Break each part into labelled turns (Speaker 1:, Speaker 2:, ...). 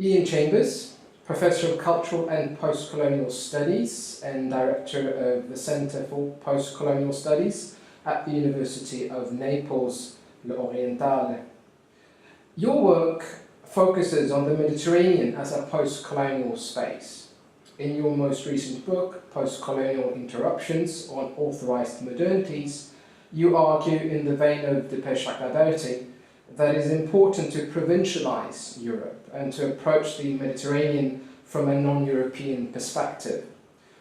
Speaker 1: Iain Chambers, Professor of Cultural and Postcolonial Studies and Director of the Centre for Postcolonial Studies at the University of Naples L'Orientale. Your work focuses on the Mediterranean as a post-colonial space. In your most recent book, Postcolonial Interruptions on Authorized Modernities, you argue in the vein of Depeche Chakrabarty that it is important to provincialize Europe and to approach the Mediterranean from a non-European perspective.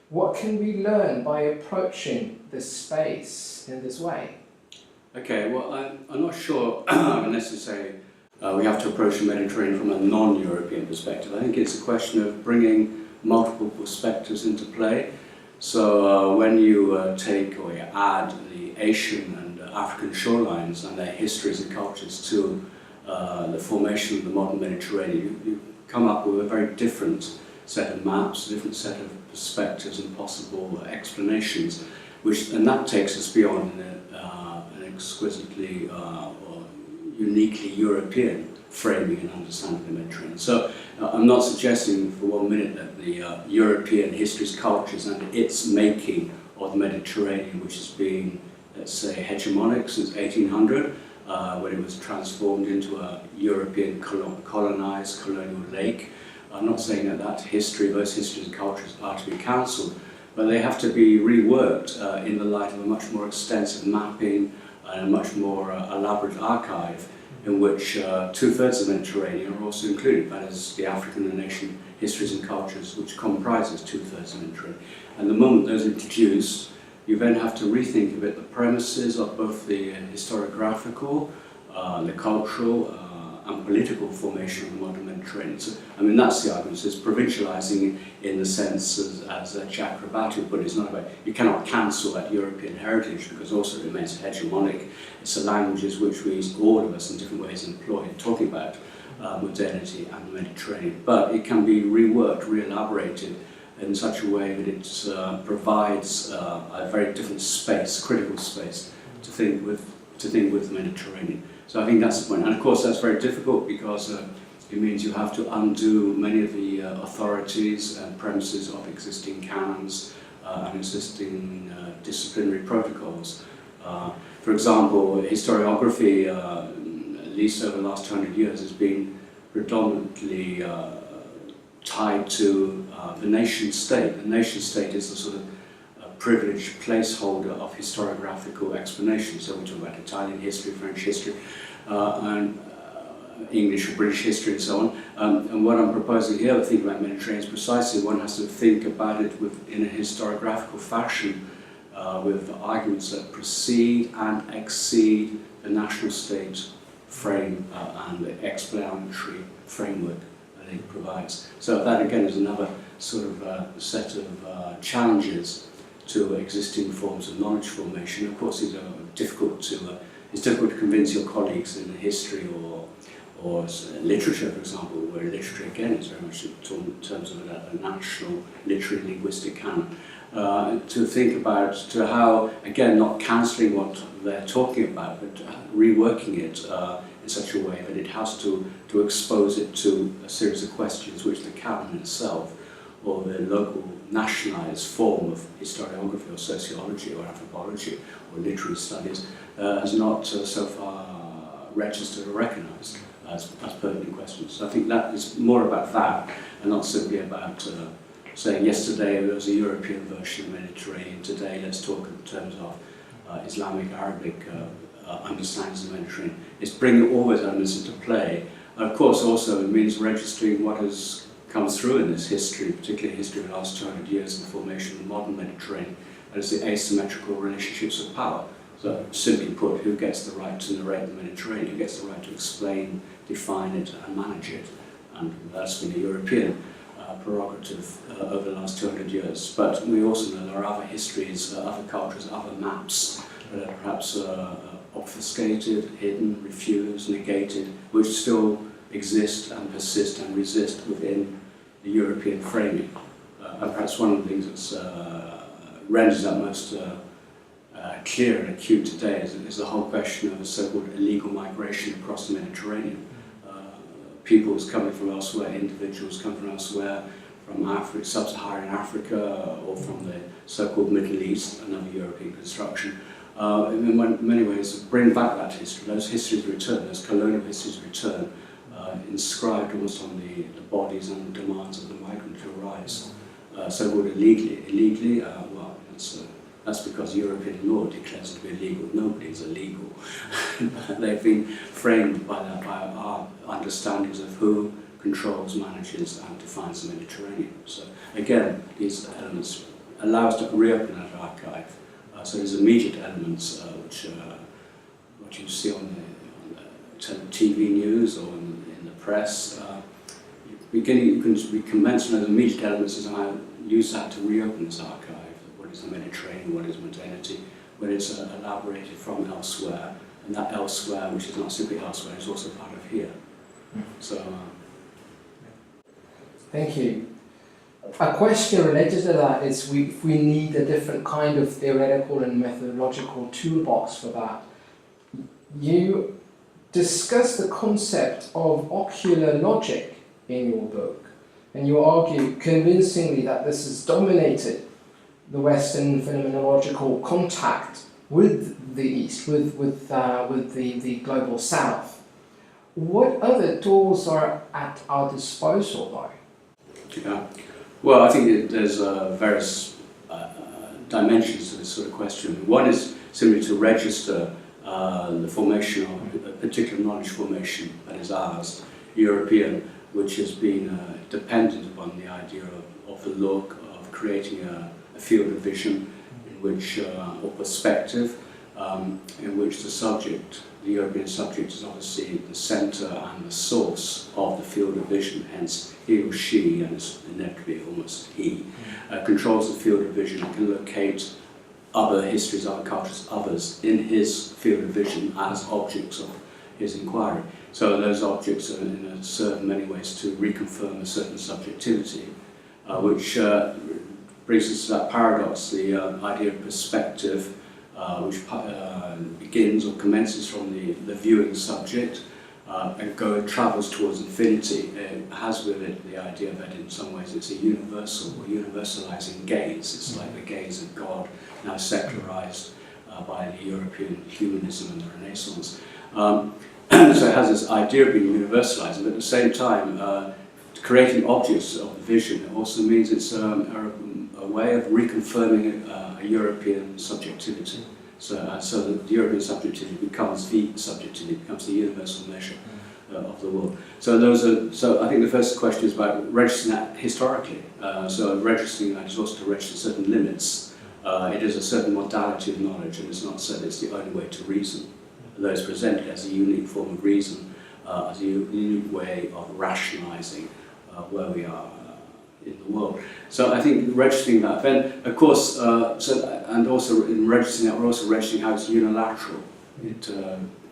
Speaker 1: What can we learn by approaching this space in this way?
Speaker 2: Okay, well, I'm not sure necessarily we have to approach the Mediterranean from a non-European perspective. I think it's a question of bringing multiple perspectives into play. So when you take or you add the Asian and African shorelines and their histories and cultures to the formation of the modern Mediterranean, you come up with a very different set of maps, a different set of perspectives and possible explanations, and that takes us beyond an exquisitely or uniquely European framing and understanding of the Mediterranean. So I'm not suggesting for 1 minute that the European histories, cultures and its making of the Mediterranean, which has been, let's say, hegemonic since 1800, when it was transformed into a European colonized colonial lake. I'm not saying that that history, those histories and cultures are to be cancelled, but they have to be reworked in the light of a much more extensive mapping and a much more elaborate archive in which two-thirds of the Mediterranean are also included. That is the African and Asian histories and cultures, which comprises two-thirds of the Mediterranean. And the moment those are introduced, you then have to rethink a bit the premises of both the historiographical, the cultural, and political formation of the modern Mediterranean. So, I mean, that's the argument. So it's provincializing in the sense as Chakrabarty put it. It's not about, you cannot cancel that European heritage because also it remains hegemonic. It's the languages which we, all of us in different ways employ in talking about modernity and the Mediterranean. But it can be reworked, re-elaborated in such a way that it provides a very different space, critical space, to think with the Mediterranean. So I think that's the point. And of course that's very difficult because it means you have to undo many of the authorities and premises of existing canons and existing disciplinary protocols. For example, historiography, at least over the last 200 years, has been predominantly tied to the nation state. The nation state is the sort of privileged placeholder of historiographical explanation. So we talk about Italian history, French history, and English or British history and so on. And what I'm proposing here, thinking about Mediterranean, is precisely one has to think about it in a historiographical fashion with arguments that precede and exceed the national state frame and the explanatory framework that it provides. So that again is another sort of set of challenges to existing forms of knowledge formation. Of course, these are difficult to, it's difficult to convince your colleagues in history or literature, for example, where literature again is very much in terms of a national literary linguistic canon, to think about how, again, not cancelling what they're talking about, but reworking it in such a way that it has to expose it to a series of questions which the canon itself or the local nationalised form of historiography or sociology or anthropology or literary studies has not so far registered or recognised as pertinent questions. So I think that is more about that and not simply about saying yesterday there was a European version of the Mediterranean, today let's talk in terms of Islamic, Arabic understandings of the Mediterranean. It's bringing all those elements into play. And of course also it means registering what has comes through in this history, particularly history of the last 200 years and the formation of the modern Mediterranean, that is the asymmetrical relationships of power. So simply put, who gets the right to narrate the Mediterranean, who gets the right to explain, define it and manage it? And that's been a European prerogative over the last 200 years. But we also know there are other histories, other cultures, other maps that are perhaps obfuscated, hidden, refused, negated, which still exist and persist and resist within the European framing. And perhaps one of the things that renders that most clear and acute today is the whole question of the so-called illegal migration across the Mediterranean. peoples coming from elsewhere, individuals coming from elsewhere, from Africa, sub-Saharan Africa, or from the so-called Middle East, another European construction. In many ways, bring back that history. Those histories return, those colonial histories return, inscribed almost on the bodies and demands of the migrant who arise. So-called illegally, well, that's because European law declares it to be illegal. Nobody is illegal. They've been framed by our understandings of who controls, manages and defines the Mediterranean. So again, these elements allow us to reopen that archive. So there's immediate elements which what you see on the TV news or in the press. We can mention those immediate elements and I use that to reopen this archive. What is the Mediterranean, what is modernity, when it's elaborated from elsewhere, and that elsewhere, which is not simply elsewhere, is also part of here. So.
Speaker 1: Thank you. A question related to that is if we need a different kind of theoretical and methodological toolbox for that. You discuss the concept of ocular logic in your book, and you argue convincingly that this has dominated the Western phenomenological contact with the East, with the global South. What other tools are at our disposal, though?
Speaker 2: Yeah. Well, I think there's various dimensions to this sort of question. One is simply to register the formation of a particular knowledge formation that is ours, European, which has been dependent upon the idea of the look, of creating a field of vision in which, or perspective, in which the subject, the European subject, is obviously the centre and the source of the field of vision, hence he or she, and it's inevitably almost he, controls the field of vision and can locate other histories, other cultures, others in his field of vision as objects of his inquiry. So those objects serve in many ways to reconfirm a certain subjectivity, which brings us to that paradox, the idea of perspective, which begins or commences from the viewing subject and travels towards infinity. It has with it the idea that in some ways it's a universal or universalizing gaze. It's like the gaze of God, now secularized by the European humanism and the Renaissance. So it has this idea of being universalizing, but at the same time, creating objects of the vision also means it's a way of reconfirming a European subjectivity. So the European subjectivity becomes the subjectivity, becomes the universal measure of the world. So I think the first question is about registering that historically. So registering that is also to register certain limits. It is a certain modality of knowledge, and it's not said it's the only way to reason. Though it's presented as a unique form of reason, as a unique way of rationalising where we are in the world. So I think registering that, then of course, and also in registering that, we're also registering how it's unilateral. It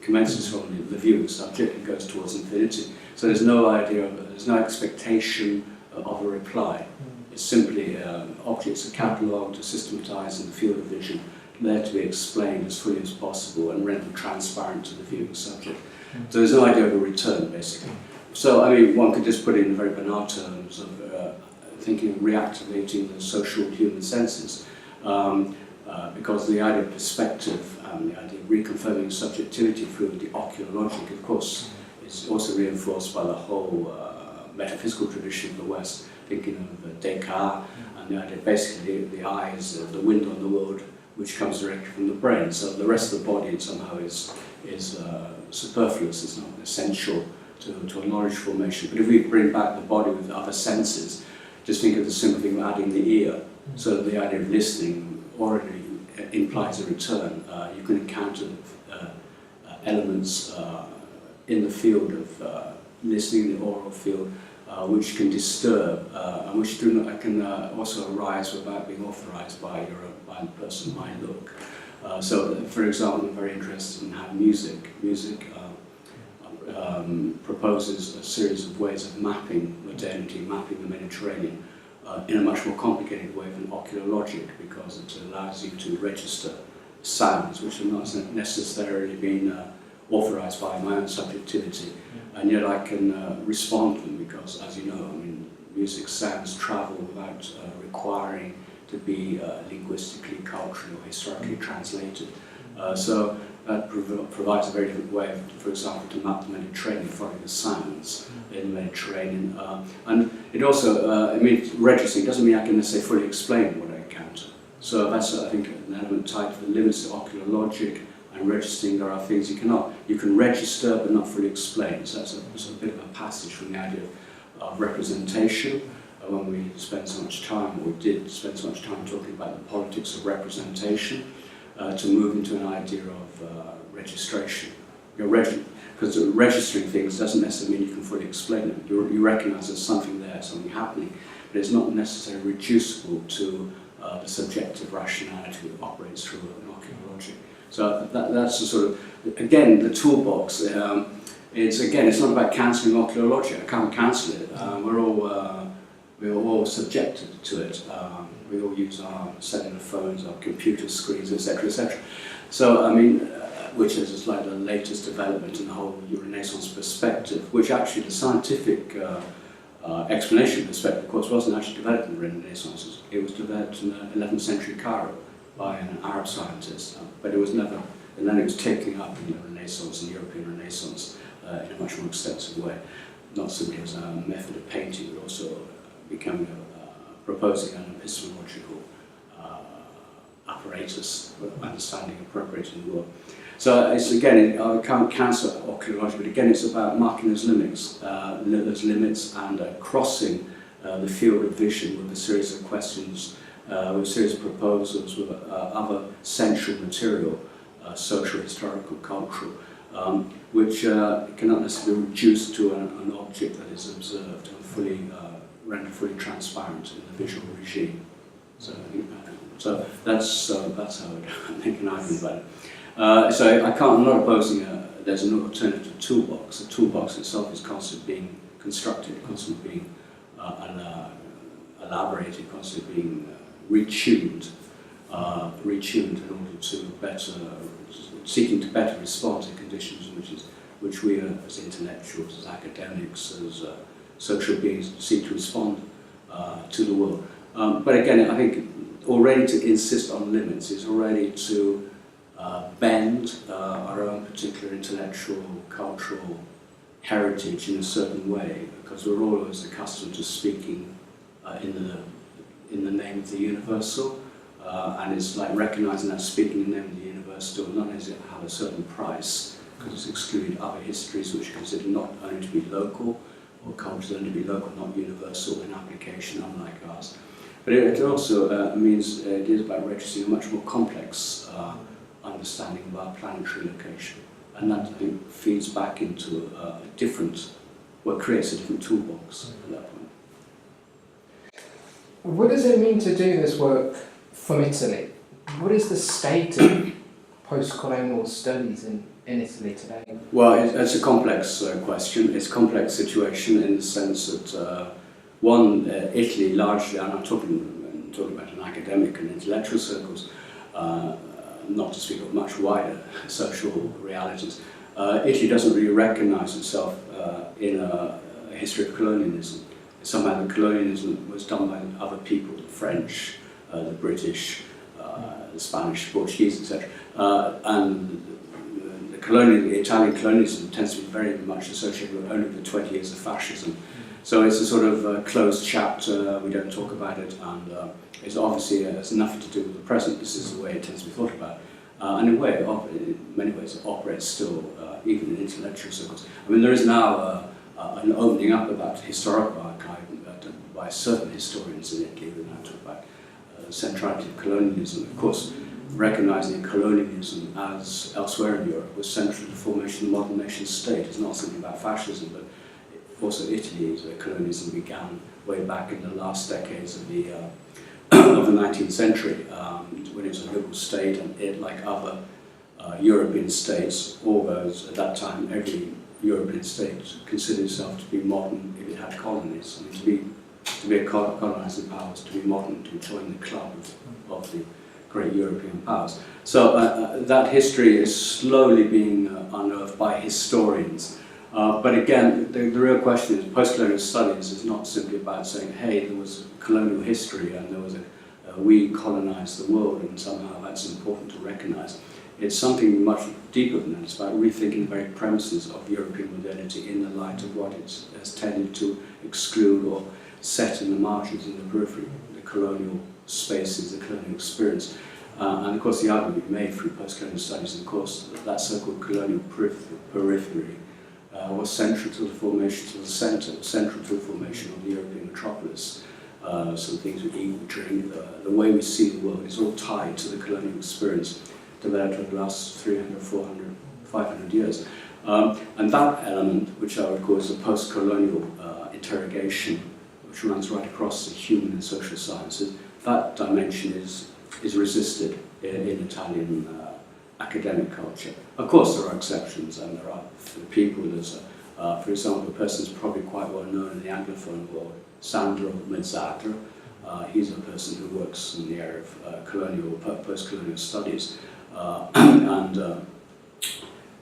Speaker 2: commences from the viewing subject and goes towards infinity. So there's no expectation of a reply. It's simply objects are catalogued, systematised in the field of vision, there to be explained as fully as possible and rendered transparent to the viewing subject. So there's no idea of a return, basically. So, I mean, one could just put it in very banal terms of thinking of reactivating the social human senses, because the idea of perspective and the idea of reconfirming subjectivity through the ocular logic, of course, is also reinforced by the whole metaphysical tradition of the West, thinking of Descartes and the idea basically the eye is the window on the world, which comes directly from the brain. So the rest of the body somehow is superfluous, it's not essential to a knowledge formation. But if we bring back the body with other senses, just think of the simple thing of adding the ear. So the idea of listening already implies a return. You can encounter elements in the field of listening, the oral field, which can disturb and which can also arise without being authorized by the person by look. So, for example, I'm very interested in how music proposes a series of ways of mapping modernity, mapping the Mediterranean in a much more complicated way than ocular logic, because it allows you to register sounds which have not necessarily been authorized by my own subjectivity, and yet I can respond to them because, as you know, I mean, music sounds travel without requiring to be linguistically, culturally or historically translated. So that provides a very different way, for example, to map the Mediterranean, following the sounds in the Mediterranean. And it also, I mean, registering doesn't mean I can necessarily fully explain what I encounter. So that's, I think, an element tied to the limits of ocular logic and registering. There are things you can register but not fully explain. So that's a bit of a passage from the idea of representation. When we spend so much time, or we did spend so much time talking about the politics of representation, to move into an idea of registration. Because registering things doesn't necessarily mean you can fully explain them. You recognise there's something there, something happening, but it's not necessarily reducible to the subjective rationality that operates through an ocular logic. So that's the sort of, again, the toolbox. It's not about cancelling ocular logic. I can't cancel it. We're all subjected to it. We all use our cellular phones, our computer screens, etc., etc. So, I mean, which is like the latest development in the whole Renaissance perspective, which actually the scientific explanation perspective, of course, wasn't actually developed in the Renaissance. It was developed in the 11th century Cairo by an Arab scientist, but it was never, and then it was taken up in the Renaissance and European Renaissance in a much more extensive way, not simply as a method of painting, but also becoming proposing an epistemological apparatus for understanding appropriating the world. So it's, again, I can't cancel ocular logic, but again it's about marking those limits and crossing the field of vision with a series of questions, with a series of proposals, with other central material, social, historical, cultural, which cannot necessarily be reduced to an object that is observed and fully rendered fully transparent in the visual regime. So that's how I make an argument about it. So I'm not opposing there's an alternative toolbox. The toolbox itself is constantly being constructed, constantly being elaborated, constantly being retuned in order to seeking to better respond to conditions which we as intellectuals, as academics, as social beings seek to respond to the world. But again, I think already to insist on limits is already to bend our own particular intellectual, cultural heritage in a certain way, because we're always accustomed to speaking in the name of the universal, and it's like recognizing that speaking in the name of the universal not only does it have a certain price, because it's excluded other histories which are considered not only to be local, or cultures only to be local, not universal in application, unlike ours. But it also means it is about registering a much more complex understanding of our planetary location. And that, I think, feeds back into creates a different toolbox at that point.
Speaker 1: What does it mean to do this work from Italy? What is the state of post-colonial studies in Italy today?
Speaker 2: Well, it's a complex question. It's a complex situation in the sense that, Italy largely, and I'm talking about an academic and intellectual circles, not to speak of much wider social realities. Italy doesn't really recognise itself in a history of colonialism. Somehow the colonialism was done by other people, the French, the British, the Spanish, Portuguese, etc. And the Italian colonialism tends to be very much associated with only the 20 years of fascism. So it's a sort of closed chapter, we don't talk about it, and it's obviously has nothing to do with the present. This is the way it tends to be thought about. And in many ways it operates still, even in intellectual circles. I mean, there is now an opening up about historical archive by certain historians in Italy who now talk about centrality of colonialism. Of course, recognising colonialism, as elsewhere in Europe, was central to the formation of the modern nation state. It's not something about fascism, but also Italy, where colonialism began way back in the last decades of the 19th century, when it was a liberal state, and it, like other European states, all those at that time, every European state considered itself to be modern if it had colonies. I mean, to be a colonising power was to be modern, to join the club of the great European powers. So that history is slowly being unearthed by historians. But again, the real question is, postcolonial studies is not simply about saying, hey, there was colonial history and there was we colonized the world and somehow that's important to recognize. It's something much deeper than that. It's about rethinking the very premises of European modernity in the light of what it has tended to exclude or set in the margins, in the periphery, the colonial spaces, the colonial experience. And of course the argument made through postcolonial studies, of course, that so-called colonial periphery was central to the formation, to the centre, central to the formation of the European metropolis. So things we eat, we drink, the way we see the world is all tied to the colonial experience developed over the last 300, 400, 500 years. And that element, which I would call as a post-colonial interrogation, which runs right across the human and social sciences, that dimension is resisted in Italian academic culture. Of course there are exceptions, and there are people, there's for example, a person who's probably quite well known in the Anglophone world, Sandro Mezzadra. He's a person who works in the area of colonial, post-colonial studies.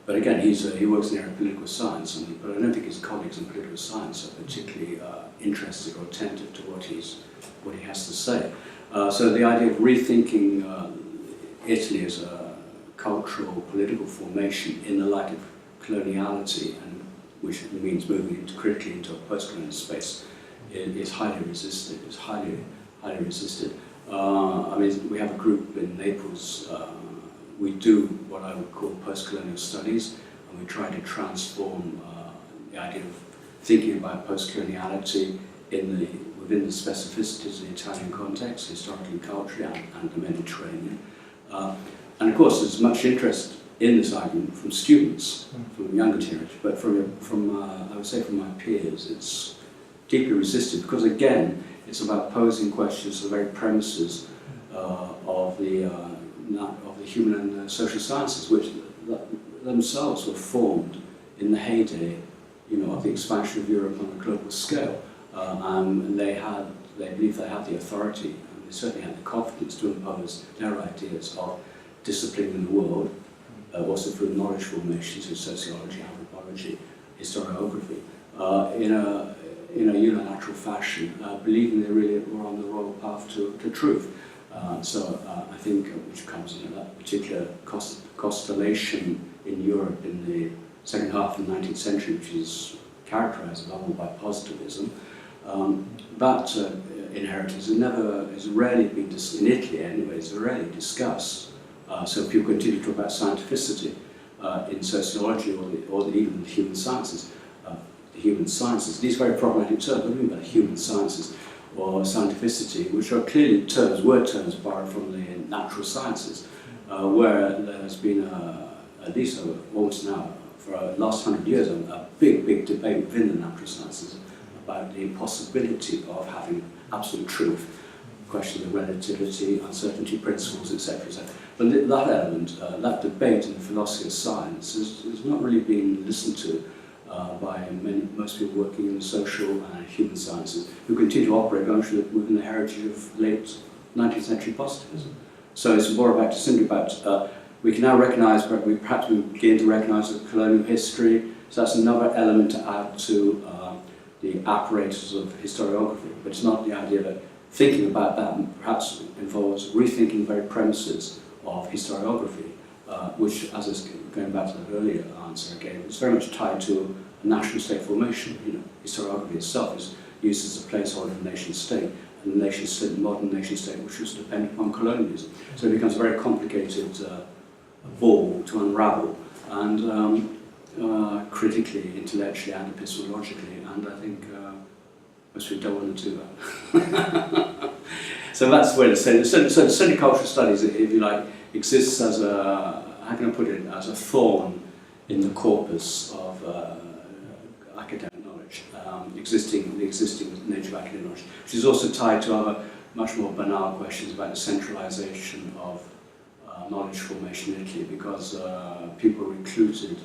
Speaker 2: But again, he works in the area of political science, but I don't think his colleagues in political science are particularly interested or attentive to what he has to say. So the idea of rethinking Italy as a cultural, political formation in the light of coloniality, and which means moving critically into a post-colonial space, is highly resisted. It's highly resisted. I mean, we have a group in Naples. We do what I would call post-colonial studies, and we try to transform the idea of thinking about post-coloniality within the specificities of the Italian context, historically and culturally, and the Mediterranean. And of course, there's much interest in this argument from students, from younger teenagers, but from I would say from my peers, it's deeply resisted because again, it's about posing questions to the very premises of the human and social sciences, which themselves were formed in the heyday, of the expansion of Europe on a global scale, and they believed they had the authority, and they certainly had the confidence to impose their ideas of disciplining the world, also through knowledge formation, so sociology, anthropology, historiography, in a unilateral fashion, believing they really were on the royal path to truth. So I think, which comes in that particular constellation in Europe in the second half of the 19th century, which is characterized above all by positivism, that inheritance has rarely been, in Italy anyway, is rarely discussed. So people continue to talk about scientificity in sociology or even the human sciences. These very problematic terms, what do you mean by human sciences or scientificity, which are clearly word terms borrowed from the natural sciences, where there has been, at least almost now, for the last 100 years, a big debate within the natural sciences about the impossibility of having absolute truth, questions of relativity, uncertainty principles, etc. But that element, that debate in the philosophy of science has not really been listened to by most people working in the social and human sciences, who continue to operate within the heritage of late 19th century positivism. So it's more about, simply about, we can now recognise, perhaps we begin to recognise the colonial history, so that's another element to add to the apparatus of historiography, but it's not the idea that thinking about that perhaps involves rethinking the very premises of historiography, which, as is going back to that earlier answer I gave, is very much tied to a national state formation. Historiography itself is used as a placeholder of the nation state, and the nation state, the modern nation state, which was dependent upon colonialism. So it becomes a very complicated ball to unravel, and critically, intellectually, and epistemologically, and I think most people don't want to do that. So that's where the study cultural studies, if you like, exists as a, how can I put it, as a thorn in the corpus of academic knowledge, the existing nature of academic knowledge, which is also tied to other much more banal questions about the centralization of knowledge formation in Italy, because people were recruited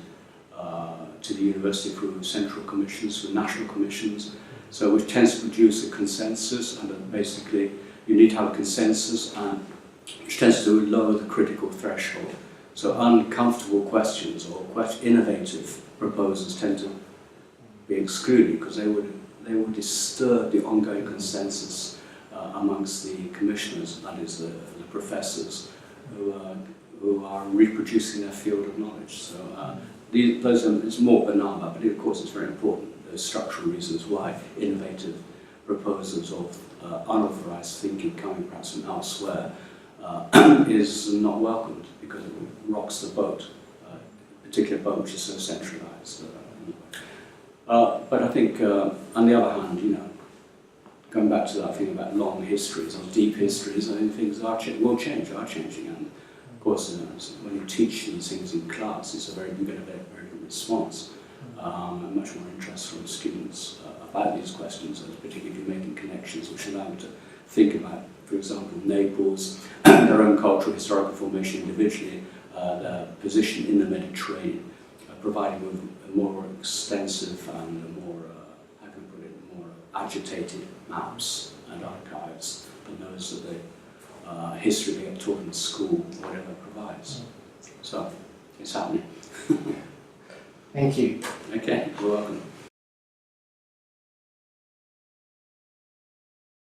Speaker 2: to the university through central commissions, through national commissions, so which tends to produce a consensus, and basically you need to have a consensus, which tends to lower the critical threshold. So uncomfortable questions or innovative proposals tend to be excluded because they would disturb the ongoing consensus amongst the commissioners, that is the professors, who are reproducing their field of knowledge. So it's more banal, but of course it's very important. There's structural reasons why innovative proposals of unauthorized thinking coming perhaps from elsewhere is not welcomed because it rocks the boat, a particular boat which is so centralized. But I think, on the other hand, going back to that thing about long histories or deep histories, I think things are changing. And of course, when you teach these things in class, you get a very good response, and much more interest from students about these questions, and particularly making connections which allow them to think about, for example, Naples, their own cultural historical formation individually, their position in the Mediterranean, providing a more extensive and a more, more agitated maps and archives than those that the history they get taught in school, whatever provides. So, it's happening.
Speaker 1: Thank you.
Speaker 2: Okay, you're welcome.